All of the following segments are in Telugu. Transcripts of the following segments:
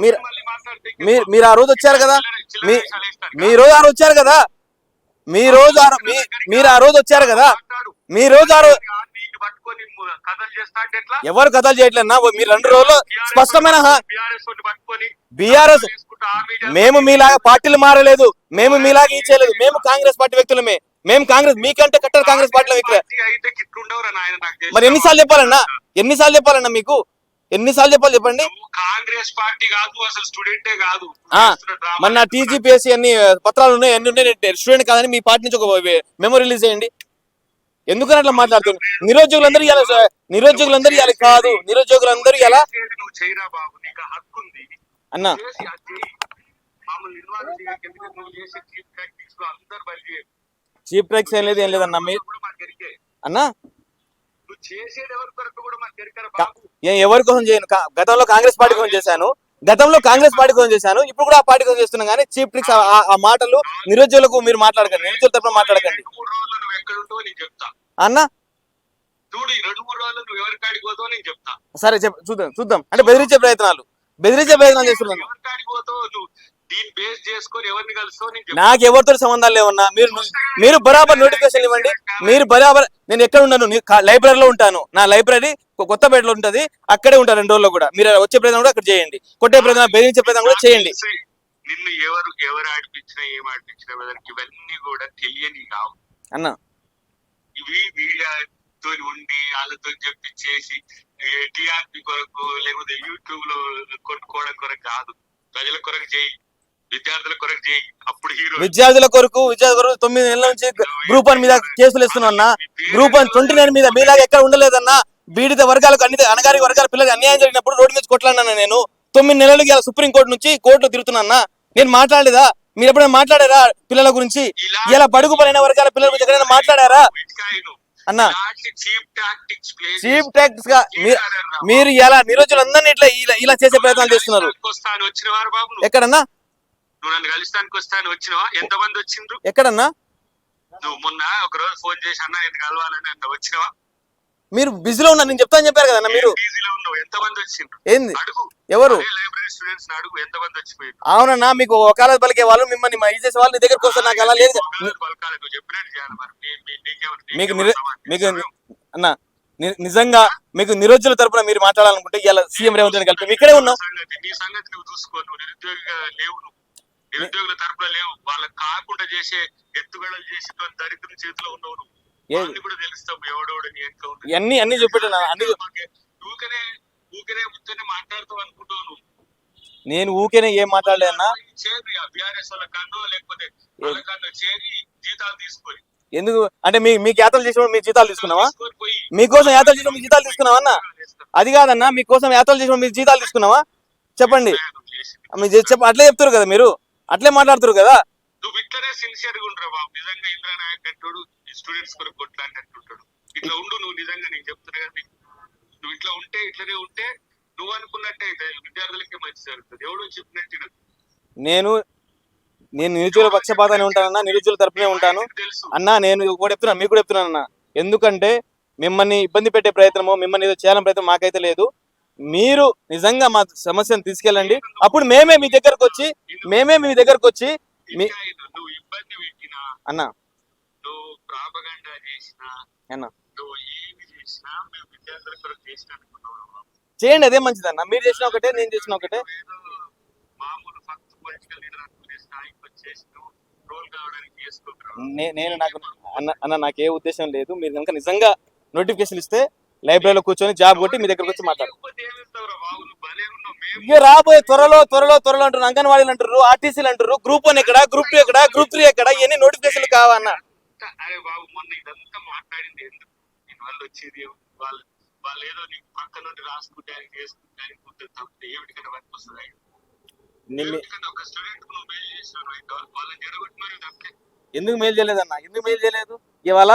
మీరు మీరు ఆ రోజు వచ్చారు కదా, మీరు ఆ రోజు వచ్చారు కదా, మీరు ఆ రోజు వచ్చారు కదా, మీరు ఎవరు కథలు చేయట్లేదన్నా. మీరు 2 రోజులు స్పష్టమైన బీఆర్ఎస్ మేము మీలాగా పార్టీలు మారలేదు, మేము మీలాగా ఈ చేయలేదు, మేము కాంగ్రెస్ పార్టీ వ్యక్తులమే, మేము కాంగ్రెస్ మీకంటే కట్టర్ కాంగ్రెస్ పార్టీలో వ్యక్తులే. మరి ఎన్నిసార్లు చెప్పాలన్నా మీకు ఎన్నిసార్లు చెప్పండి. కాంగ్రెస్ పార్టీ కాదు, అసలు స్టూడెంటే కాదు. మన టీజీపీఎస్సీ అన్ని పత్రాలు ఉన్నాయి, అన్ని ఉన్నాయి, స్టూడెంట్ కాదని మీ పార్టీ నుంచి ఒక మెమో రిలీజ్ చేయండి. ఎందుకని అట్లా మాట్లాడుతున్నారు? నిరుద్యోగులందరూ ఇవ్వాలి కాదు, నిరుద్యోగులందరూ ఇలా అన్నా చీప్ ట్రాక్స్ ఏం లేదన్నా మీరు అన్నా. ఎవరి కోసం చేయను, గతంలో కాంగ్రెస్ పార్టీ కోసం చేశాను, ఇప్పుడు కూడా ఆ పార్టీ కోసం చేస్తున్నాం. కానీ చీప్ ట్రిక్స్ ఆ మాటలు నిరుద్యోగులకు మీరు మాట్లాడకండి, నిరుద్యోగుల తరపున మాట్లాడకండి అన్నా. సరే చూద్దాం అంటే బెదిరించే ప్రయత్నాలు చేస్తున్నాను. నాకు ఎవరితో సంబంధాలు లేవన్నా. మీరు బరాబర్ నోటిఫికేషన్ ఇవ్వండి. మీరు బరాబర్, నేను ఎక్కడ ఉన్నాను, లైబ్రరీలో ఉంటాను. నా లైబ్రరీ కొత్తపేటలో ఉంటది, అక్కడే ఉంటాను 2 రోజుల్లో కూడా. మీరు వచ్చే ప్రయత్నం కూడా అక్కడ చేయండి, కొట్టే ప్రయత్నం, బెదిరించే ప్రయత్నం కూడా చేయండి. నిన్ను ఎవరు ఆడిపించినా ఏం ఆడిపించినా ఇవన్నీ కూడా తెలియని కావు అన్నా. ఇవి మీడియాతో ఉండి వాళ్ళతో చెప్పించేసి టీఆర్పీ కొరకు లేకపోతే యూట్యూబ్ లో కొట్టుకోవడం కొరకు కాదు. ప్రజల కొరకు చేయి, విద్యార్థుల కొరకు చేయి. అప్పుడు విద్యార్థుల కొరకు 9 నెలల నుంచి గ్రూప్ 1 మీద కేసులు ఇస్తున్నా. గ్రూప్ 1 29 మీద మీలాగా ఎక్కడ ఉండలేదన్నా. బీడిత వర్గాలకు అణగారి వర్గాల పిల్లలకు అన్యాయం జరిగినప్పుడు రోడ్డు మీద కొట్లాడినా. నేను 9 నెలలకి ఇలా సుప్రీంకోర్టు నుంచి కోర్టులో తిరుగుతున్నా. నేను మాట్లాడలేదా? మీరు ఎప్పుడైనా మాట్లాడారా పిల్లల గురించి? ఇలా బడుగు పడిన వర్గాల పిల్లల గురించి ఎక్కడైనా మాట్లాడారా అన్నా? చీప్ టాక్టిక్స్ గా మీరు ఇలా నిరుద్యోగులందరినీ ఇలా చేసే ప్రయత్నాలు చేస్తున్నారు. ఎక్కడన్నా ఎక్కడన్నా మొన్న ఒక రోజు ఫోన్ చేసి అన్న ఎందుకు కలవాలని అంత వచ్చినవా? మీరు బిజీలో ఉన్నారు, నేను చెప్తాను చెప్పారు కదన్నా. మీరు ఎంతమంది వచ్చిండ్రు? ఏంది ఎవరు? లైబ్రరీ స్టూడెంట్స్ అడుగు ఎంతమంది వచ్చిపోయారు? అవునన్నా, మీకు వకాలత్ పలికే వాళ్ళు, మిమ్మల్ని ఇది చేసే వాళ్ళు నీ దగ్గరకు వస్తారు. నాకు అలా లేదు. మీకు అన్నా నిజంగా మీకు నిరుద్యోగుల తరపున మీరు మాట్లాడాలనుకుంటే ఇలా సీఎం రేవంత్ రెడ్డి కలిపి ఇక్కడే ఉన్నాం. నీ సంగతి నువ్వు చూసుకో. నువ్వు నిరుద్యోగిగా లేవు, నిరుద్యోగుల తరపున లేవు. వాళ్ళకి కాకుండా చేసే ఎత్తుగడలు చేసి దరిద్రం చేతిలో ఉన్నావు. కూడా తెలుస్తావు ఎవడెవడు అన్ని చెప్పేటా. ఊకనే ముచ్చనే మాట్లాడుతావు అనుకుంటావు. నేను ఊకేనే ఏం మాట్లాడలేదన్నా. బీఆర్ఎస్ వాళ్ళ కన్ను లేకపోతే వాళ్ళ కన్ను చేరి జీతాలు తీసుకొని ఎందుకు అంటే మీకు యాత్రలు చేసినప్పుడు మీ జీతాలు తీసుకున్నావా? మీకోసం యాత్రలు చేసినప్పుడు మీ జీతాలు తీసుకున్నావా అన్న? అది కాదన్నా, మీకోసం యాత్రలు చేసినప్పుడు మీరు జీతాలు తీసుకున్నావా? చెప్పండి. అట్లే చెప్తారు కదా, మీరు అట్లే మాట్లాడుతారు కదా. నువ్వు ఇట్లనే సిన్సియర్ గా ఉండరా బాబు. నిజంగా ఇంద్రా నాయక్ అంటాడు స్టూడెంట్స్ కొరకు కొట్లాడినట్టుంటాడు. ఇట్లా ఉండు నువ్వు. నిజంగా నేను చెప్తున్నా కదా, నువ్వు ఇట్లా ఉంటే ఇట్లనే ఉంటే నువ్వు అనుకున్నట్టే విద్యార్థులకే మంచి జరుగుతుంది. ఎవడో చెప్పినట్టు నేను నిరుద్యోగుల పక్షపాతాన్ని ఉంటానన్నా, నిరుద్యోగుల తరపునే ఉంటాను అన్నా. నేను కూడా చెప్తున్నాను, మీకు కూడా చెప్తున్నాను అన్న. ఎందుకంటే మిమ్మల్ని ఇబ్బంది పెట్టే ప్రయత్నమో మిమ్మల్ని ఏదో చేయాలని ప్రయత్నం మాకైతే లేదు. మీరు నిజంగా మా సమస్యను తీసుకెళ్ళండి. అప్పుడు మేమే మీ దగ్గరకు వచ్చి నువ్వు ఇబ్బంది పెట్టినా అన్నా, నువ్వు ప్రాపగండా చేసినా, నువ్వు ఏమి చేసినా మేము విద్యార్థుల కొరకు చేసిన చేయండి. అదే మంచిదన్న. మీరు చేసిన ఒకటే, నేను చేసిన ఒకటే. మామూలు ఫస్ట్ పొలిటికల్ లీడర్ అనుకునే స్థాయికి వచ్చేసి రోల్ కావడానికి నేను నాకు ఏ ఉద్దేశం లేదు. మీరు కనుక నిజంగా నోటిఫికేషన్ ఇస్తే లైబ్రరీలో కూర్చొని జాబ్ కొట్టి మీ దగ్గరకు వచ్చి మాట్లాడు. రాబోయే త్వరలో అంటారు, అంగన్వాడీలు అంటారు, ఆర్టీసీలు అంటారు, గ్రూప్ 1 ఎక్కడ, గ్రూప్ 2 ఎక్కడ, గ్రూప్ 3 ఎక్కడ, ఇవన్నీ నోటిఫికేషన్లు కావన్నా. అరే బాబు, మొన్న ఇదంతా మాట్లాడింది ఎందుకు? వాళ్ళు వచ్చేది వాళ్ళు ఏదో నీకు పక్క నుండి రాసుకుంటే చేసుకుంటే తప్పితే ఏమిటికైనా వర్క్ వస్తుంది. ఒక స్టూడెంట్ నువ్వు మేలు చేసినావు, వాళ్ళని జరగొట్టినారు తప్పితే ఎందుకు మేలు చేయలేదన్నా? ఎందుకు మేలు చేయలేదు? ఇవాళ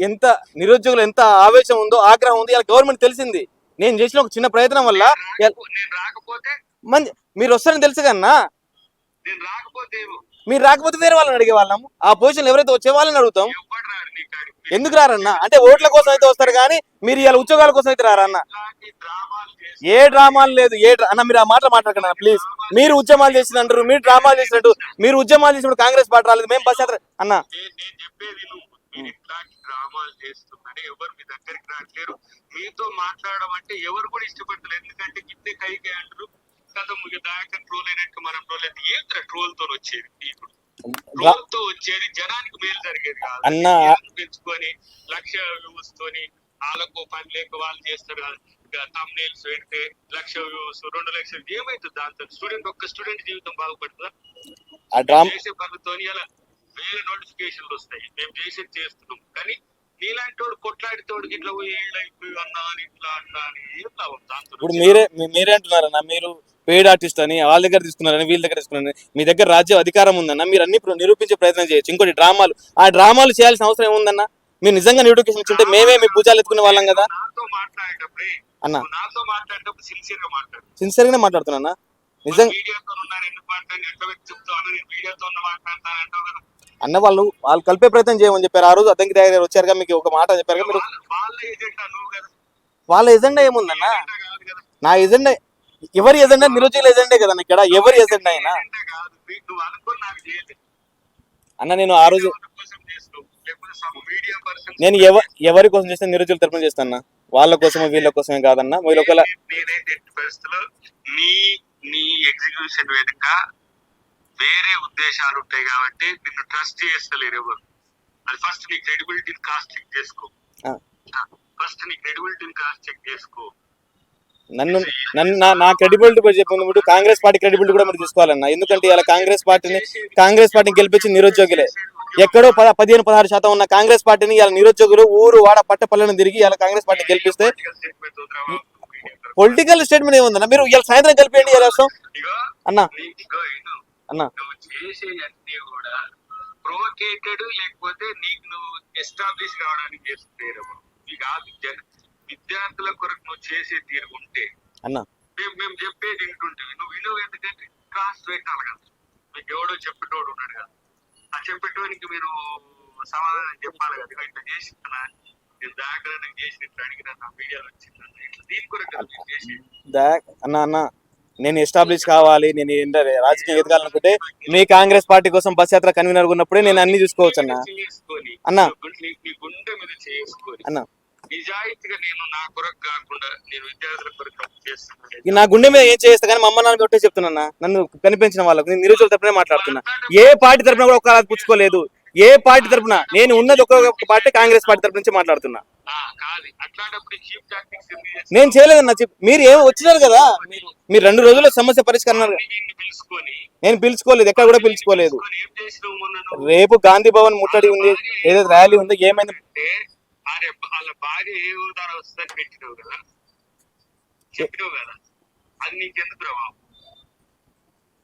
ఎంత నిరుద్యోగులు ఎంత ఆవేశం ఉందో, ఆగ్రహం ఉంది. ఇలా గవర్నమెంట్ తెలిసింది. నేను చేసిన ఒక చిన్న ప్రయత్నం వల్ల నేను రాకపోతే మీరు వస్తారని తెలుసు కన్నా. నేను రాకపోతే మీరు రాకపోతే వేరే వాళ్ళని అడిగే వాళ్ళము. ఆ పొజిషన్ ఎవరైతే వచ్చే వాళ్ళని అడుగుతాం. ఎవరు రారు నీ కాడికి. ఎందుకు రారన్నా? అంటే ఓట్ల కోసం అయితే వస్తారు కానీ మీరు ఇలా ఉద్యోగాల కోసం అయితే రారన్న. ఇలాంటి డ్రామాలు చేసి ఏ డ్రామాలు లేదు. అన్న మీరు ఆ మాట మాట్లాడకండి ప్లీజ్. మీరు ఉద్యమాలు చేసినంటారు, మీరు డ్రామాలు చేసినట్టు. మీరు ఉద్యమాలు చేసినప్పుడు కాంగ్రెస్ పార్టీ రాలేదు, మేము బస్ యాత్ర అన్న. నేను చెప్పేది నువ్వు మీరు ఇట్లాంటి డ్రామాలు చేస్తున్నారని ఎవరు మీ దగ్గరికి రాట్లేరు. మీతో మాట్లాడడం అంటే ఎవరు కూడా ఇష్టపడతారు. ఎందుకంటే గిట్టే కైకే అంటారు కదా, దాకా ట్రోల్ అయినట్టు మనం ట్రోల్ అయితే ఏం ట్రోల్ తో వచ్చేది. ఇప్పుడు ట్రోల్ తో వచ్చేది జనానికి మేలు జరిగేది కాదు. అన్న పెంచుకొని 1,00,000 వ్యూస్ తోని వాళ్ళకు పని లేక వాళ్ళు చేస్తారు కదా. తమ్నేల్స్ పెడితే 1,00,000 వ్యూస్ 2,00,000 ఏమైతుంది దాంతో? ఒక్క స్టూడెంట్ జీవితం బాగుపడుతుందా? ఆ డ్రామా చేసే పనులతో ఇలా వేరే నోటిఫికేషన్లు వస్తాయి. మేము చేసేది చేస్తున్నాం కానీ నీలాంటి వాడు కొట్లాడితోడు ఇట్లా అన్నా అని ఇట్లా అన్నా అని ఏం లాభం దాంతో? ఇప్పుడు మీరే అంటున్నారన్న, మీరు పెయిడ్ ఆర్టిస్ట్ అని వాళ్ళ దగ్గర తీసుకున్నారని వీళ్ళ దగ్గర తీసుకున్నారని. మీ దగ్గర రాజ్య అధికారం ఉందన్న, మీరు అన్ని నిరూపించే ప్రయత్నం చేయొచ్చు. ఇంకోటి డ్రామాలు, ఆ డ్రామాలు చేయాల్సిన అవసరం ఏముందన్న? మీరు నిజంగా నోటిఫికేషన్ ఇచ్చుంటే మేమే మీ భుజాలు ఎత్తుకునే వాళ్ళం కదా నాతో మాట్లాడేటప్పుడే. అన్న. నాతో మాట్లాడేటప్పుడు సిన్సియర్ గా మాట్లాడు. సిన్సియర్ గానే మాట్లాడుతున్నా నిజంగా. మీడియాతో ఉన్నారు ఎందుకు మాట్లాడి ఎట్లా చెప్తాను, నేను మీడియాతో ఉన్న మాట్లాడతాను అంటావు కదా అన్న. వాళ్ళు కలిపే ప్రయత్నం చేయమని చెప్పారు ఆ రోజు. అద్దంకి దగ్గర వచ్చారుగా, మీకు ఒక మాట చెప్పారు మీరు. వాళ్ళ ఏజెండా నువ్వు కదా. వాళ్ళ ఎజెండా ఏముందన్న? కాదు కదా. నా ఎజెండా ఎవరి ఎజెండా? నిరుద్యోగుల ఎజెండే కదా ఇక్కడ. ఎవరి ఎజెండా అయినా కాదు, నువ్వు అనుకుని నాకు చేయలేదు అన్న. నేను ఆ రోజు కోసం చేస్తావు, లేకపోతే సమ్ మీడియా పర్సన్. నేను ఎవరి కోసం చేస్తే నిరుద్యోగుల తరపున చేస్తాను. వాళ్ళ కోసమే వీళ్ళ కోసమే కాదన్న. మీరు ఒకవేళ నేనైతే ఎట్టి పరిస్థితుల్లో నీ ఎగ్జిక్యూషన్ వెనుక వేరే ఉద్దేశాలు ఉంటాయి కాబట్టి నిన్ను ట్రస్ట్ చేస్తలేరు ఎవరు. అది ఫస్ట్ నీ క్రెడిబిలిటీని కాస్ట్ చెక్ చేసుకో. ఫస్ట్ నీ క్రెడిబిలిటీని కాస్ట్ చెక్ చేసుకో. నన్ను నా క్రెడిబిలిటీ కూడా చెప్పినప్పుడు కాంగ్రెస్ పార్టీ క్రెడిబిలిటీ కూడా మీరు తీసుకోవాలన్న. ఎందుకంటే ఇలా కాంగ్రెస్ పార్టీని గెలిపించి నిరుద్యోగులే. ఎక్కడో 15-16% ఉన్న కాంగ్రెస్ పార్టీని ఇలా నిరుద్యోగులు ఊరు వాడ పట్ట పల్లెను తిరిగి ఇలా కాంగ్రెస్ పార్టీ గెలిపిస్తే పొలిటికల్ స్టేట్మెంట్ ఏముందన్న? మీరు ఇలా సాయంత్రం కలిపేయండి రాష్ట్రం అన్న. అన్న నువ్వు చేసేవన్నీ కూడా ప్రొవోకేటెడ్, లేకపోతే నీకు నువ్వు ఎస్టాబ్లిష్ కావడానికి చేస్తున్నారు. నీకు ఆ విద్యార్థుల కొరకు నువ్వు చేసే తీరు ఉంటే అన్న మేము చెప్పేది వింటుంటివి. నువ్వు వినవు ఎందుకంటే క్లాస్ పెట్టాలి కదా. మీకు ఎవడో చెప్పేటోడు ఉన్నాడు కదా, ఆ చెప్పేటోనికి మీరు సమాధానం చెప్పాలి కదా. ఇట్లా చేసినా నేను దాకా చేసినట్టు అడిగినా నా మీడియాలో వచ్చిందన్న ఇట్లా దీని కొరకు కదా మీరు చేసేది. అన్న నేను ఎస్టాబ్లిష్ కావాలి, నేను రాజకీయం ఎదగాలనుకుంటే మీ కాంగ్రెస్ పార్టీ కోసం బస్ యాత్ర కన్వీనర్ ఉన్నప్పుడే నేను అన్ని చూసుకోవచ్చు అన్న. అన్న నీ గుండె మీద చేసుకొని అన్న నిజాయితీగా నేను నా కొరకు కాకుండా నేను విద్యార్థుల కొరకు చేస్తున్నాను. నా గుండె మీద ఏం చేస్తా కానీ మా అమ్మ నాన్న ఒకటే చెప్తున్నా. నన్ను కనిపించిన వాళ్ళకు నేను నిరుద్యోగుల తరపునే మాట్లాడుతున్నా. ఏ పార్టీ తరపున కూడా ఒక పుచ్చుకోలేదు. ఏ పార్టీ తరపున నేను ఉన్నది ఒక పార్టీ కాంగ్రెస్ పార్టీ తరపు నుంచి మాట్లాడుతున్నా. నేను చేయలేదన్న. మీరు ఏమో వచ్చినారు కదా, మీరు 2 రోజుల్లో సమస్య పరిష్కారం. నేను పిలుచుకోలేదు, ఎక్కడ కూడా పిలుచుకోలేదు. రేపు గాంధీ భవన్ ముట్టడి ఉంది, ఏదో ర్యాలీ ఉంది. ఏమైంది? వాళ్ళ భార్య ఏ హోదాలో వస్తుందని పెట్టినావు కదా, చెప్పినావు కదా, అది నీకెందుకు రా బాబు?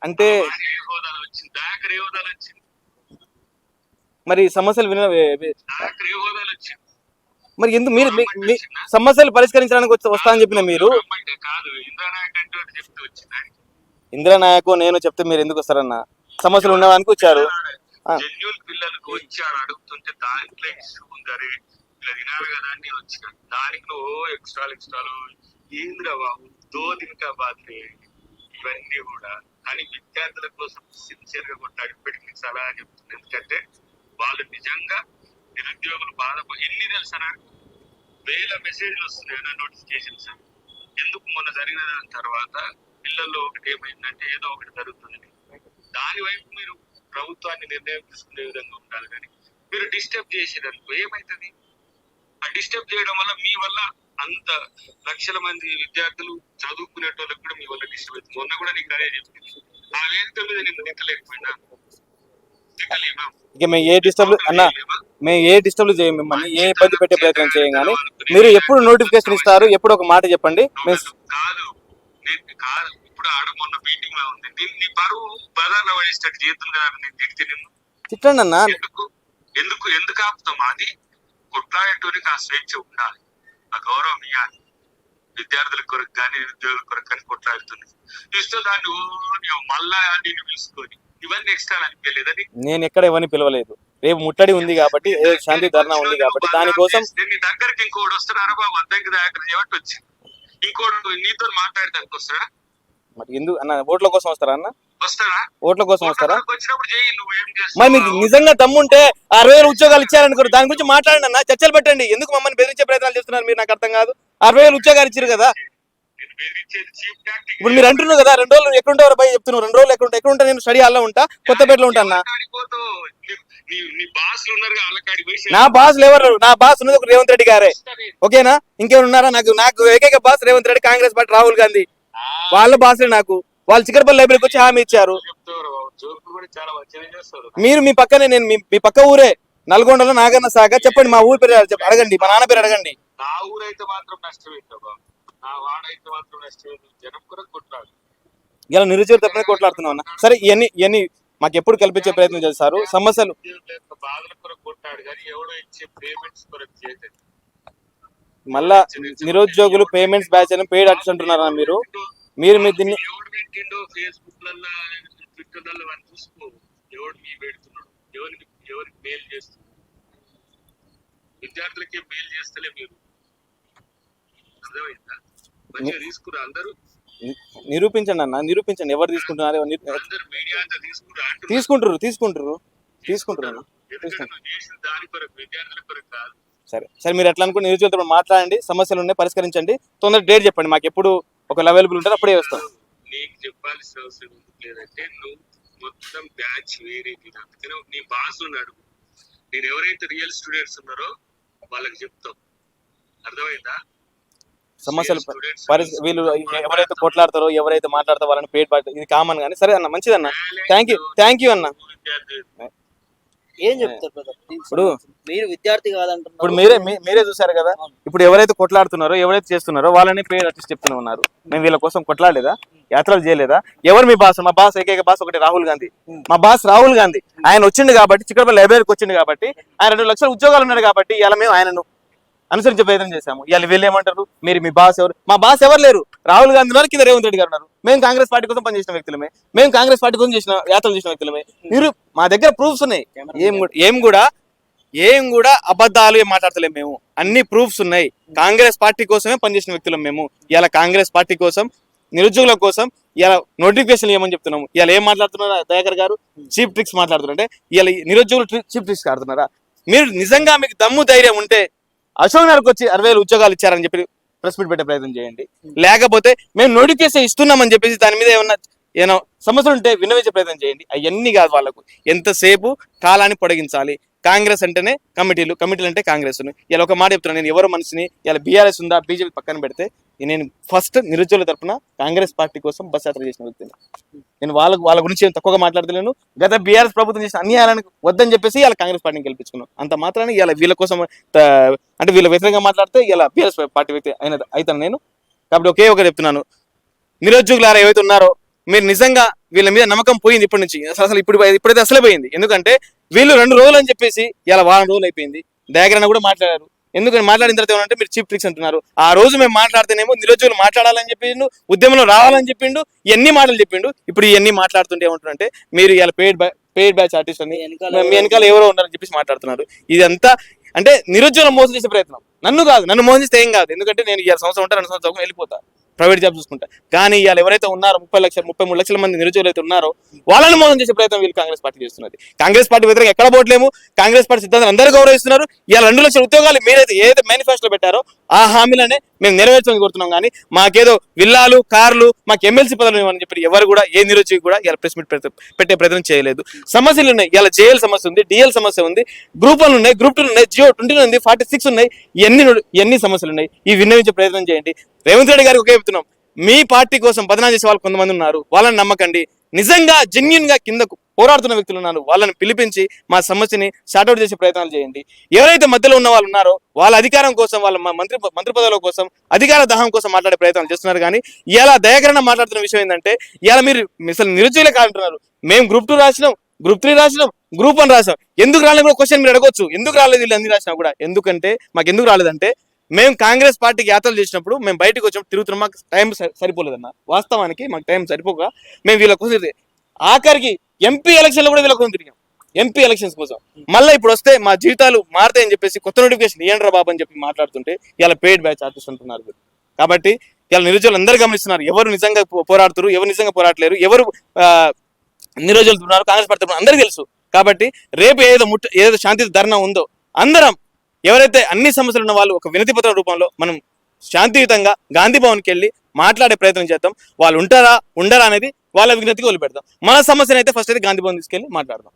అంటే ఏ హోదాలో వచ్చింది? దాకా ఏ హోదాలో వచ్చింది? మరి సమస్యలు దాకా ఏ హోదాలో వచ్చింది? మరి ఎందుకు మీరు సమస్యలు పరిష్కరించడానికి వస్తా అని చెప్పిన మీరు కాదు. ఇంద్రానాయక్ అంటే చెప్తూ వచ్చింది. ఇంద్రానాయక్ నేను చెప్తే మీరు ఎందుకు వస్తారన్న? సమస్యలు ఉన్నదానికి వచ్చారు. జెన్యున్ పిల్లలకు వచ్చారు అడుగుతుంటే దాంట్లో ఇష్యూ ఉందరే ఇలా తినాలి కదా అని వచ్చిన దానికి నువ్వు ఎక్స్ట్రాలు ఏంద్రా బాబు ఇంకా బాధ్యత ఇవన్నీ కూడా. కానీ విద్యార్థుల కోసం సిన్సియర్ గా కొట్టాడు ఇప్పటికీ సలహా చెప్తుంది. ఎందుకంటే వాళ్ళు నిజంగా నిరుద్యోగులు బాధపడి ఎన్ని తెలుసా, వేల మెసేజ్లు వస్తున్నాయి నా నోటిఫికేషన్స్. ఎందుకు మొన్న జరిగిన దాని తర్వాత పిల్లల్లో ఒకటి ఏమైందంటే ఏదో ఒకటి జరుగుతుంది. దాని వైపు మీరు ప్రభుత్వాన్ని నిర్ణయం తీసుకునే విధంగా ఉండాలి. కానీ మీరు డిస్టర్బ్ చేసేదనుకో ఏమైతుంది? ఆ డిస్టర్బ్ చేయడం వల్ల మీ వల్ల అంత లక్షల మంది విద్యార్థులు చదువుకునేటోళ్ళకి కూడా మీ వల్ల డిస్టర్బ్ అవుతుంది. మొన్న కూడా నీకు అదే చెప్పింది. ఆ వేదిక మీద నిన్ను నింకలేకపోయినా ఇక మేము ఏ డిస్టర్బ్ చేయం, మిమ్మల్ని ఏ ఇబ్బంది పెట్టే ప్రయత్నం చేయం. కానీ మీరు ఎప్పుడు నోటిఫికేషన్ ఇస్తారు, ఎప్పుడు ఒక మాట చెప్పండి. కాదు ఇప్పుడు ఆడ మొన్న మీటింగ్ లో ఉంది. నీ పరువు బజార్లో పడేటట్టు చేతులు కదా నేను తిడితే నిన్ను తిట్టండి అన్న. ఎందుకు ఆపుతాం? అది కొట్లాడేటోనికి ఆ స్వేచ్ఛ ఉండాలి, ఆ గౌరవం ఇవ్వాలి. విద్యార్థుల కొరకు కానీ నిరుద్యోగుల కొరకు కానీ కొట్లాడుతుంది ఇస్తే దాన్ని మళ్ళా నిన్ను పిలుచుకొని ఇవన్నీ ఎక్స్ట్రా అనిపించలేదా నీకు? నేను ఎక్కడ ఎవరిని పిలవలేదు. రేపు ముట్టడి ఉంది కాబట్టి, ఏ శాంతి ధర్నా ఉంది కాబట్టి దానికోసం నీ దగ్గరికి ఇంకోటి వస్తున్నారా బాబు, అద్దంకి దగ్గర చేయబట్టి వచ్చి ఇంకోటి నీతో మాట్లాడడానికి వస్తాడా? మరి ఎందుకు అన్న? ఓట్ల కోసం వస్తారా అన్న? వస్తాడా? ఓట్ల కోసం వస్తారా? వచ్చినప్పుడు చెయ్యి, నువ్వు ఏం మరి మీకు చేస్తావు? నిజంగా దమ్ముంటే 60,000 ఉద్యోగాలు ఇచ్చారనుకోరు, దాని గురించి మాట్లాడండి అన్న, చర్చలు పెట్టండి. ఎందుకు మమ్మల్ని బెదిరించే ప్రయత్నాలు చేస్తున్నారు మీరు? నాకు అర్థం కాదు. 60,000 ఉద్యోగాలు ఇచ్చారు కదా. నేను బెదిరించేది చీప్ టాక్టిక్. ఇప్పుడు మీరు అంటున్నారు కదా 2 రోజులు ఎక్కడుంటారు భయ చెప్తున్నారు. 2 రోజులు ఎక్కడుంటా? నేను స్టడీ హాల్లో ఉంటా, కొత్తపేటలో ఉంటా అన్న. నీ బాస్లు ఉన్నారు అల్లకాడికి పోయి నా బాస్ ఎవరు? నా బాస్ ఉన్నది ఒక రేవంత్ రెడ్డి గారే. ఓకేనా? ఇంకెవరు ఉన్నారా? నాకు ఏకైక బాస్ రేవంత్ రెడ్డి, కాంగ్రెస్ పార్టీ రాహుల్ గాంధీ. వాళ్ళ బాస్లే నాకు. వాళ్ళు చిక్కడపల్లి లైబ్రరీకి వచ్చి హామీ ఇచ్చారు. జోకులు కూడా చాలా మంచిగా చేస్తారు. మీరు మీ పక్కనే, నేను మీ పక్క ఊరే నల్గొండలో నాగన్న సాగర్. చెప్పండి మా ఊరి పేరు అడగండి, మా నాన్న పేరు అడగండి. నా ఊరైతే మాత్రం నష్టమైంది బాబు, నా వాడైతే మాత్రం నష్టమైంది. జనం కూడా కొట్లాడు. ఇలా నిరుద్యోగ తప్పనే కొట్లాడుతున్నాం అన్న. సరే ఇవన్నీ మాకు ఎప్పుడు కల్పించే ప్రయత్నం చేస్తారు. సమస్యలు బాధల కొరకు కొట్టాడు కానీ ఎవడో ఇచ్చే పేమెంట్స్ కొరకు చేయలేదు. మళ్ళా నిరుద్యోగులు పేమెంట్స్ బ్యాచ్ అని పెయిడ్ ఆర్టిస్ట్ అంటున్నారా మీరు? మీరు దీన్ని ఎవడు పెట్టిండో ఫేస్బుక్ లలో ట్విట్టర్ లలో అని చూసుకో. ఎవడు మీ పెడుతున్నాడు, ఎవరికి మెయిల్ చేస్తున్నాడు? విద్యార్థులకే మెయిల్ చేస్తలే మీరు. అర్థమైందా? మంచిగా తీసుకురా అందరూ. నిరూపించండి అన్న, నిరూపించండి. ఎవరు తీసుకుంటున్నారు? అందరు మీడియా అంతా తీసుకుంటారు అన్న. ఎందుకంటే నువ్వు చేసిన దాని కొరకు, విద్యార్థుల కొరకు కాదు. సరే మీరు ఎట్లా అనుకుని నిరుద్యోగులతో మాట్లాడండి, సమస్యలు ఉన్నాయి పరిష్కరించండి. తొందర డేట్ చెప్పండి, మాకు ఎప్పుడు ఒక అవైలబుల్ ఉంటారు అప్పుడే వస్తాం. నీకు చెప్పాల్సిన అవసరం ఎందుకు లేదంటే నువ్వు మొత్తం బ్యాచ్ వేరే. అందుకనే నీ బాస్ ఉన్నాడు, నేను ఎవరైతే రియల్ స్టూడెంట్స్ ఉన్నారో వాళ్ళకి చెప్తాం. అర్థమైందా? సమస్యలు వీళ్ళు ఎవరైతే కొట్లాడతారో, ఎవరైతే మాట్లాడతారో వాళ్ళని పేట్ పాట, ఇది కామన్. కానీ సరే అన్న, మంచిదన్న. థ్యాంక్ యూ అన్న. ఏం చెప్తారు బ్రదర్? ఇప్పుడు మీరు విద్యార్థి కాదంటున్నారు. ఇప్పుడు మీరే చూసారు కదా. ఇప్పుడు ఎవరైతే కొట్లాడుతున్నారో, ఎవరైతే చేస్తున్నారో వాళ్ళని పేరు ఆర్టిస్ట్ చెప్తూనే ఉన్నారు. మేము వీళ్ళ కోసం కొట్లాడలేదా? యాత్రలు చేయలేదా? ఎవరు మీ బాస్? మా బాస్ ఏకైక బాస్ ఒకటి రాహుల్ గాంధీ. మా బాస్ రాహుల్ గాంధీ. ఆయన వచ్చిండు కాబట్టి, చిక్కడపల్లి లైబ్రరీకి వచ్చిండు కాబట్టి, ఆయన 2 లక్షల ఉద్యోగాలు ఉన్నాడు కాబట్టి ఇలా మేము ఆయనను అనుసరించే ప్రయత్నం చేశాము. ఇవాళ వీళ్ళు ఏమంటారు? మీరు మీ బాస్ ఎవరు? మా బాస్ ఎవరు లేరు. రాహుల్ గాంధీ ఉన్నారు, కింద రేవంత్ రెడ్డి గారు ఉన్నారు. మేము కాంగ్రెస్ పార్టీ కోసం పనిచేసిన వ్యక్తులమే, మేము కాంగ్రెస్ పార్టీ కోసం యాత్రలు చేసిన వ్యక్తులమే. మీరు మా దగ్గర ప్రూఫ్స్ ఉన్నాయి. ఏం కూడా అబద్ధాలు ఏం మాట్లాడతలేము మేము. అన్ని ప్రూఫ్స్ ఉన్నాయి. కాంగ్రెస్ పార్టీ కోసమే పనిచేసిన వ్యక్తులం మేము. ఇలా కాంగ్రెస్ పార్టీ కోసం, నిరుద్యోగుల కోసం ఇలా నోటిఫికేషన్ ఏమని చెప్తున్నాము. ఇలా ఏం మాట్లాడుతున్నారా దయాకర్ గారు? చీప్ ట్రిక్స్ మాట్లాడుతున్నారంటే ఇలా నిరుద్యోగులు చీప్ ట్రిక్స్ ఆడుతున్నారా? మీరు నిజంగా మీకు దమ్ము ధైర్యం ఉంటే అశోక్ నగర్కి వచ్చి 60,000 ఉద్యోగాలు ఇచ్చారని చెప్పి ప్రెస్ మీట్ పెట్టే ప్రయత్నం చేయండి. లేకపోతే మేము నోటిఫికేషన్ ఇస్తున్నామని చెప్పేసి దాని మీద ఏమైనా సమస్యలు ఉంటే విన్నవించే ప్రయత్నం చేయండి. అవన్నీ కాదు. వాళ్ళకు ఎంతసేపు కాలాన్ని పొడిగించాలి. కాంగ్రెస్ అంటేనే కమిటీలు అంటే కాంగ్రెస్. ఇలా ఒక మాట చెప్తున్నాను, నేను ఎవరు మనిషిని. ఇలా బీఆర్ఎస్ ఉందా, బీజేపీ పక్కన పెడితే నేను ఫస్ట్ నిరుద్యోగుల తరఫున కాంగ్రెస్ పార్టీ కోసం బస్ యాత్ర చేసిన వ్యక్తిని. నేను వాళ్ళ గురించి ఏం తక్కువగా మాట్లాడలేను. గత బీఆర్ఎస్ ప్రభుత్వం చేసిన అన్యాయాలను వద్దని చెప్పేసి ఇలా కాంగ్రెస్ పార్టీని గెలిపించుకున్నాం. అంత మాత్రాన్ని ఇలా వీళ్ళ కోసం అంటే వీళ్ళ వ్యతిరేకంగా మాట్లాడితే ఇలా బీఆర్ఎస్ పార్టీ వ్యక్తి అవుతాను నేను. కాబట్టి ఒకటి చెప్తున్నాను, నిరుద్యోగులారా ఏవైతే ఉన్నారో మీరు నిజంగా వీళ్ళ మీద నమ్మకం పోయింది ఇప్పటి నుంచి. అసలు ఇప్పుడైతే అసలే పోయింది. ఎందుకంటే వీళ్ళు 2 రోజులు అని చెప్పేసి ఇలా 1 రోజులు అయిపోయింది. దయాకరణ కూడా మాట్లాడారు. ఎందుకని మాట్లాడిన తర్వాత ఏమంటే మీరు చీప్ ట్రిక్స్ అంటున్నారు. ఆ రోజు మేము మాట్లాడితేనేమో నిరుద్యోగులు మాట్లాడాలని చెప్పిండు, ఉద్యమంలో రావాలని చెప్పిండు, ఎన్ని మాటలు చెప్పిండు. ఇప్పుడు ఇవన్నీ మాట్లాడుతుంటే ఏమంటారంటే మీరు ఇలా పెయిడ్ బ్యాచ్ ఆర్టిస్ట్ అని మీ వెనకాల ఎవరో ఉన్నారని చెప్పేసి మాట్లాడుతున్నారు. ఇదంతా అంటే నిరుద్యోగం మోసం చేసే ప్రయత్నం. నన్ను కాదు, నన్ను మోసం చేస్తే ఏం కాదు. ఎందుకంటే నేను 2 సంవత్సరం ఉంటా, 2 సంవత్సరం వెళ్ళిపోతా, ప్రైవేట్ జాబ్ చూసుకుంటా. కానీ ఇవాళ ఎవరైతే ఉన్నారో 33 లక్షల మంది నిరుద్యోగులు అయితే ఉన్నారో వాళ్ళని మోసం చేసే ప్రయత్నం వీళ్ళు కాంగ్రెస్ పార్టీ చేస్తున్నది. కాంగ్రెస్ పార్టీ వ్యతిరేకంగా ఎక్కడ పోవట్లేము. కాంగ్రెస్ పార్టీ సిద్ధాంతాలు అందరూ గౌరవిస్తున్నారు. ఇవాళ 2 లక్షల ఉద్యోగాలు మీరైతే ఏదైతే మేనిఫెస్టోలో పెట్టారో ఆ హామీలనే మేము నెరవేర్చమని కోరుతున్నాం. కానీ మాకేదో విల్లాలు, కార్లు, మాకు ఎమ్మెల్సీ పదవులు ఇవ్వని చెప్పి ఎవరు కూడా, ఏ నిరుద్యోగి కూడా ఇలా ప్రెస్ మీట్ పెట్టే ప్రయత్నం చేయలేదు. సమస్యలు ఉన్నాయి. ఇలా జేఎల్ సమస్య ఉంది, డిఎల్ సమస్య ఉంది, గ్రూప్ 1 ఉన్నాయి, గ్రూప్ 2 ఉన్నాయి, జియో 20 ఉంది, 46 ఉన్నాయి. ఎన్ని సమస్యలు ఉన్నాయి. ఇవి విన్నవించే ప్రయత్నం చేయండి. రేవంత్ రెడ్డి గారికి ఒకే చెప్తున్నాం, మీ పార్టీ కోసం బదనాం చేసే వాళ్ళు కొంతమంది ఉన్నారు. వాళ్ళని నమ్మకండి. నిజంగా జెన్యూన్ గా కిందకు పోరాడుతున్న వ్యక్తులు ఉన్నారు. వాళ్ళని పిలిపించి మా సమస్యని సార్ట్అవుట్ చేసే ప్రయత్నాలు చేయండి. ఎవరైతే మధ్యలో ఉన్న వాళ్ళు ఉన్నారో వాళ్ళ అధికారం కోసం, వాళ్ళ మంత్రి పదవుల కోసం, అధికార దాహం కోసం మాట్లాడే ప్రయత్నాలు చేస్తున్నారు. కానీ ఇలా దయాకరణ మాట్లాడుతున్న విషయం ఏంటంటే ఇలా మీరు అసలు నిరుద్యోగులే కాదంటున్నారు. మేము గ్రూప్ 2 రాసినాం, గ్రూప్ 3 రాసినాం, గ్రూప్ 1 రాసాం. ఎందుకు రాలేదు కూడా క్వశ్చన్ మీరు అడగొచ్చు. ఎందుకు రాలేదు వీళ్ళు అన్ని రాసినా కూడా? ఎందుకంటే మాకు ఎందుకు రాలేదంటే మేము కాంగ్రెస్ పార్టీకి యాత్రలు చేసినప్పుడు మేము బయటకు వచ్చినప్పుడు తిరుగుతున్నాం. మాకు టైం సరిపోలేదన్న. వాస్తవానికి మాకు టైం సరిపోక మేము వీళ్ళ కోసం ఆఖరికి ఎంపీ ఎలక్షన్లు కూడా వీళ్ళ కోసం తిరిగాం, ఎంపీ ఎలక్షన్స్ కోసం. మళ్ళీ ఇప్పుడు వస్తే మా జీవితాలు మారుతాయని చెప్పేసి కొత్త నోటిఫికేషన్ ఇయ్యండి రా బాబు అని చెప్పి మాట్లాడుతుంటే ఇలా పెయిడ్ బ్యాచ్ ఆర్టిస్ట్ అంటున్నారు వీళ్ళు. కాబట్టి ఇలా నిరుద్యోగులు అందరూ గమనిస్తున్నారు ఎవరు నిజంగా పోరాడుతారు, ఎవరు నిజంగా పోరాడలేరు, ఎవరు నిరుద్యోగులు ఉన్నారు, కాంగ్రెస్ పార్టీ అందరికీ తెలుసు. కాబట్టి రేపు ఏదో శాంతి ధర్నా ఉందో అందరం ఎవరైతే అన్ని సమస్యలు ఉన్న వాళ్ళు ఒక వినతి పత్రం రూపంలో మనం శాంతియుతంగా గాంధీ భవన్కి వెళ్ళి మాట్లాడే ప్రయత్నం చేద్దాం. వాళ్ళు ఉంటారా ఉండరా అనేది వాళ్ళ విజ్ఞతకి వదిలిపెడతాం. మన సమస్యను అయితే ఫస్ట్ అయితే గాంధీ భవన్ తీసుకెళ్ళి మాట్లాడదాం.